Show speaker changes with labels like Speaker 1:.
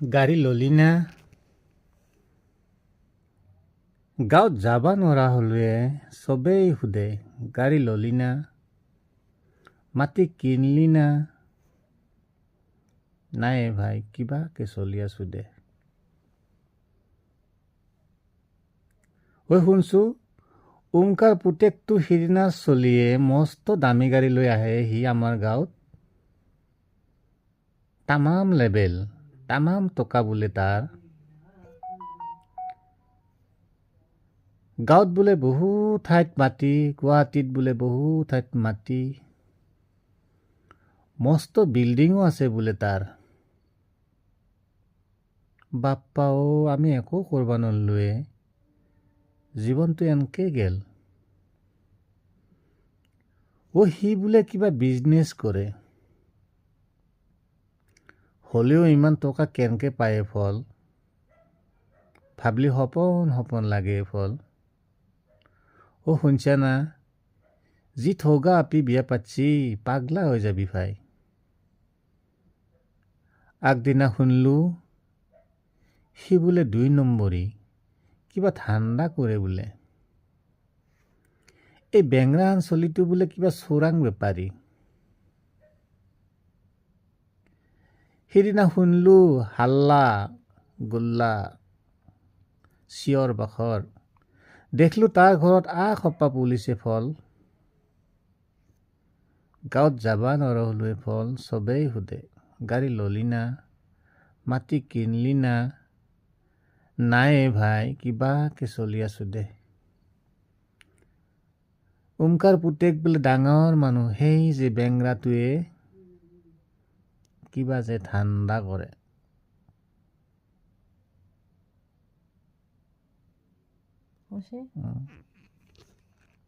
Speaker 1: গাড়ী ললি না? গাঁৱত যাবা নোৱাৰা হ'লোৱে চবেই সোধে গাড়ী ললি না? মাটি কিনলি না? নাই ভাই কিবাকে চলি আছো দে। ঐ শুনছো ওমকাৰ পুতেকটো সিদিনা চলিয়ে মস্ত দামী গাড়ী লৈ আহে সি আমাৰ গাঁৱত। তামাম লেবেল তামাম টকা বোলে তাৰ। গাঁৱত বোলে বহু ঠাইত মাটি, গুৱাহাটীত বোলে বহু ঠাইত মাটি, মস্ত বিল্ডিঙো আছে বোলে তাৰ। বাপ্পা আমি একো কৰবা নৰলোৱে, জীৱনটো এনকে গেল। সি বোলে কিবা বিজনেছ কৰে, হ'লেও ইমান টকা কেনেকে পায় ফল, ভাবলি সপন সপন লাগে ফল। শুনছা না, যি ঠগা আপি বিয়া পাতছি পাগলা হৈ যাবি ভাই। আগদিনা শুনলো সি বোলে 2 নম্বৰী কিবা ধান্দা কৰে বোলে। এই বেংৰা অঞ্চলিটো বোলে কিবা চোৰাং বেপাৰী। সিদিনা শুনলো হাল্লা গোল্লা চিঞৰ বাখৰ, দেখলো তাৰ ঘৰত সপা পুলিচে ফল। গাঁৱত যাবা নোৱাৰা হ'লোৱে ফল, চবেই সোধে গাড়ী ললি না? মাটি কিনলি না? নাই ভাই কিবাকে চলি আছো দে। ওমকাৰ পুতেক বোলে ডাঙৰ মানুহ, সেই যে বেংৰাটোৱে কিবা যে ধান্দা কৰে।